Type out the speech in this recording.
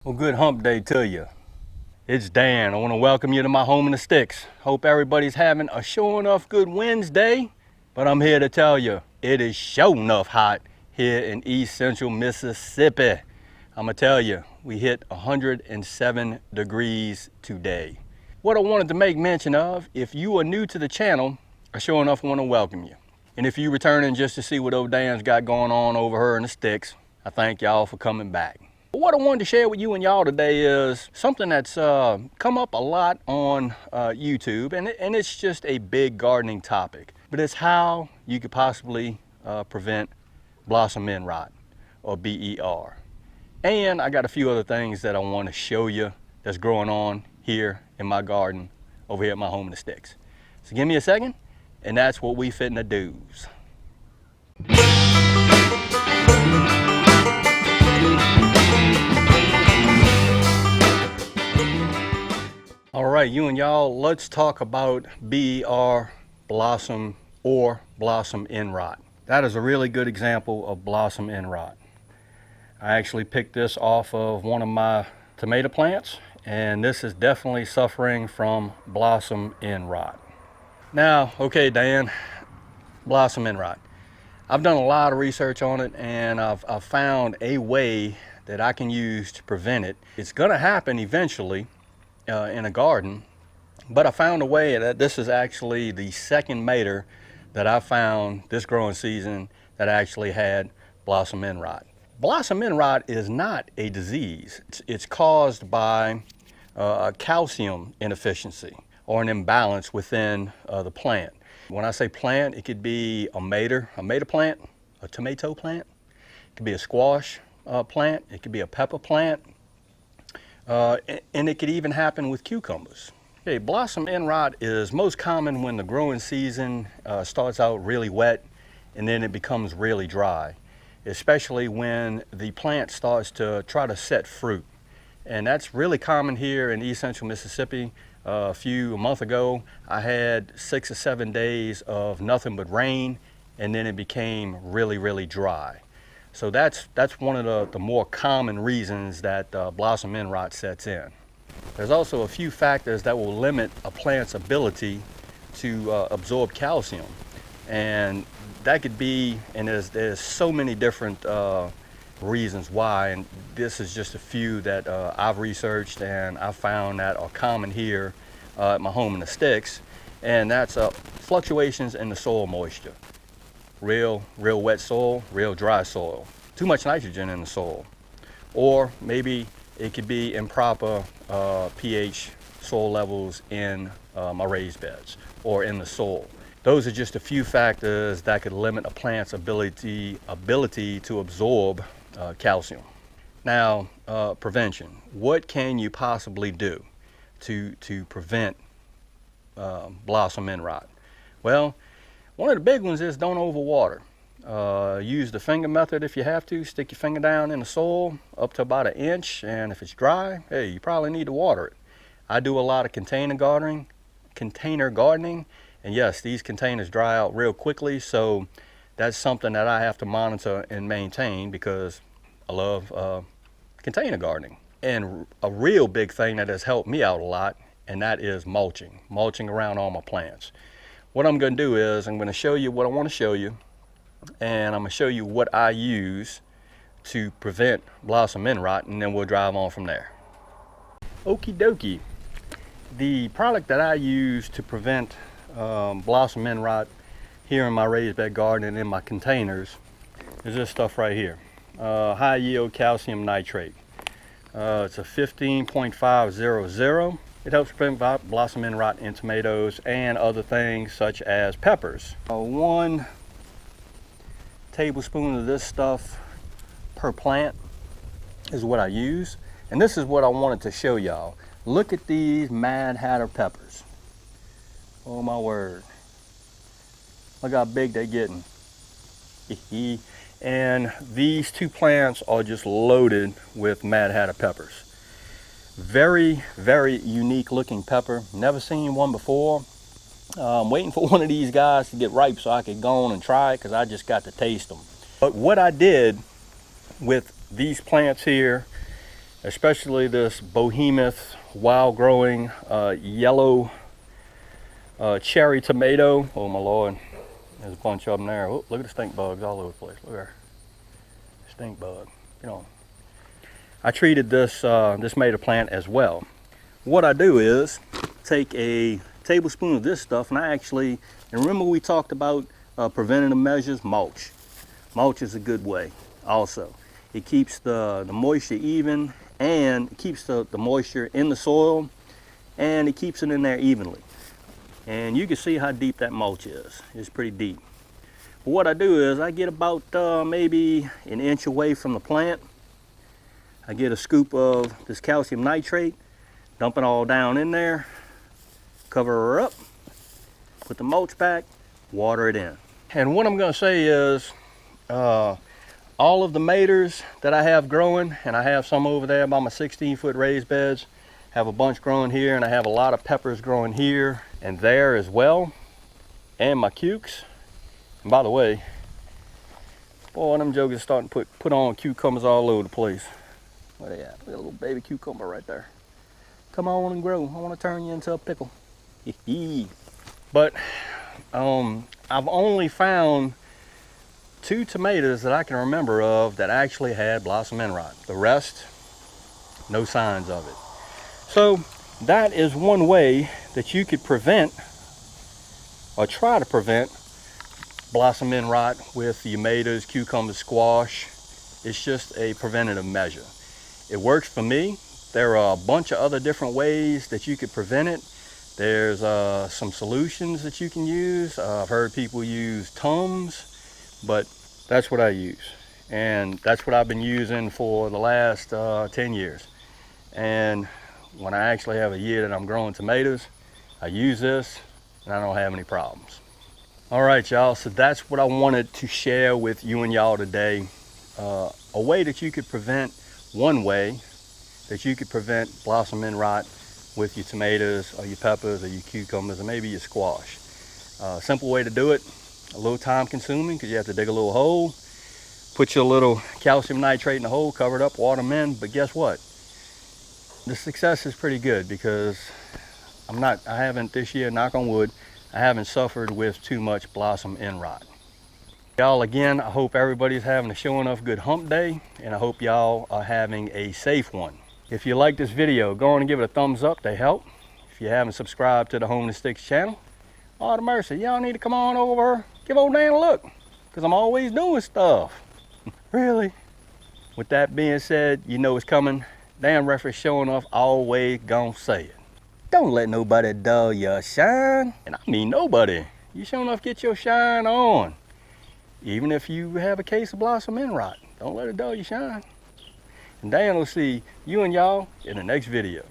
Well, good hump day to you. It's Dan. I want to welcome you to my home in the sticks. Hope everybody's having a sure enough good Wednesday. But I'm here to tell you, it is sure enough hot here in East Central Mississippi. I'm going to tell you, we hit 107 degrees today. What I wanted to make mention of, if you are new to the channel, I sure enough want to welcome you. And if you're returning just to see what old Dan's got going on over here in the sticks, I thank y'all for coming back. What I wanted to share with you and y'all today is something that's come up a lot on YouTube, and it's just a big gardening topic. But it's how you could possibly prevent blossom end rot, or BER. And I got a few other things that I want to show you that's growing on here in my garden over here at my home in the sticks. So give me a second, and that's what we fitting to do's. All right, you and y'all, let's talk about BER, blossom or blossom end rot. That is a really good example of blossom end rot. I actually picked this off of one of my tomato plants, and this is definitely suffering from blossom end rot. Now, okay, Dan, blossom end rot. I've done a lot of research on it, and I've found a way that I can use to prevent it. It's gonna happen eventually in a garden, but I found a way that this is actually the second mater that I found this growing season that actually had blossom end rot. Blossom end rot is not a disease. It's caused by a calcium inefficiency or an imbalance within the plant. When I say plant, it could be a mater plant, a tomato plant, it could be a squash plant, it could be a pepper plant, and it could even happen with cucumbers. Okay, blossom end rot is most common when the growing season starts out really wet and then it becomes really dry, especially when the plant starts to try to set fruit. And that's really common here in East Central Mississippi. A month ago, I had 6 or 7 days of nothing but rain, and then it became really, really dry. So that's one of the more common reasons that blossom end rot sets in. There's also a few factors that will limit a plant's ability to absorb calcium, and that could be, and there's so many different reasons why, and this is just a few that I've researched and I found that are common here at my home in the sticks, and that's fluctuations in the soil moisture. Real wet soil, real dry soil, too much nitrogen in the soil, or maybe it could be improper pH soil levels in my raised beds or in the soil. Those are just a few factors that could limit a plant's ability to absorb calcium. Now, prevention. What can you possibly do to prevent blossom end rot? Well, one of the big ones is don't overwater. Use the finger method if you have to. Stick your finger down in the soil up to about 1 inch, and if it's dry, hey, you probably need to water it. I do a lot of container gardening, and yes, these containers dry out real quickly, so that's something that I have to monitor and maintain because I love container gardening. And a real big thing that has helped me out a lot, and that is mulching around all my plants. What I'm going to do is I'm going to show you what I want to show you, and I'm going to show you what I use to prevent blossom end rot, and then we'll drive on from there. Okie dokie. The product that I use to prevent blossom end rot here in my raised bed garden and in my containers is this stuff right here. High yield calcium nitrate. It's a 15.500. It helps prevent blossom end rot in tomatoes and other things such as peppers. 1 tablespoon of this stuff per plant is what I use. And this is what I wanted to show y'all. Look at these Mad Hatter peppers. Oh my word. Look how big they're getting. And these 2 plants are just loaded with Mad Hatter peppers. Very, very unique looking pepper. Never seen one before. I'm waiting for one of these guys to get ripe so I could go on and try it, because I just got to taste them. But what I did with these plants here especially this behemoth wild growing yellow cherry tomato. Oh my Lord, there's a bunch of them there. Oh, look at the stink bugs all over the place. Look there, stink bug. You know, I treated this this tomato plant as well. What I do is take a tablespoon of this stuff, and I actually, and remember we talked about preventative measures, mulch. Mulch is a good way also. It keeps the moisture even, and it keeps the moisture in the soil, and it keeps it in there evenly. And you can see how deep that mulch is. It's pretty deep. But what I do is I get about maybe an inch away from the plant. I get a scoop of this calcium nitrate, dump it all down in there, cover her up, put the mulch back, water it in. And what I'm going to say is all of the tomatoes that I have growing, and I have some over there by my 16-foot raised beds, have a bunch growing here, and I have a lot of peppers growing here and there as well, and my cukes. And by the way, boy, them jokers are starting to put on cucumbers all over the place. Where they at? Look at a little baby cucumber right there. Come on and grow. I want to turn you into a pickle. But I've only found 2 tomatoes that I can remember of that actually had blossom end rot. The rest, no signs of it. So that is one way that you could prevent, or try to prevent, blossom end rot with the tomatoes, cucumbers, squash. It's just a preventative measure. It works for me. There are a bunch of other different ways that you could prevent it. There's some solutions that you can use. I've heard people use Tums, but that's what I use. And that's what I've been using for the last 10 years. And when I actually have a year that I'm growing tomatoes, I use this and I don't have any problems. All right, y'all, so that's what I wanted to share with you and y'all today. A way that you could prevent, one way that you could prevent blossom end rot with your tomatoes or your peppers or your cucumbers or maybe your squash. Simple way to do it, a little time consuming because you have to dig a little hole, put your little calcium nitrate in the hole, cover it up, water them in, but guess what? The success is pretty good because I haven't this year, knock on wood, I haven't suffered with too much blossom end rot. Y'all, again, I hope everybody's having a show enough good hump day, and I hope y'all are having a safe one. If you like this video, go on and give it a thumbs up to help. If you haven't subscribed to the Home and Sticks channel, Lord of mercy, y'all need to come on over, give old Dan a look, because I'm always doing stuff. Really? With that being said, you know it's coming. Dan Reference showing off, always gonna say it. Don't let nobody dull your shine. And I mean nobody. You sure enough get your shine on. Even if you have a case of blossom end rot, don't let it dull your shine. And Dan will see you and y'all in the next video.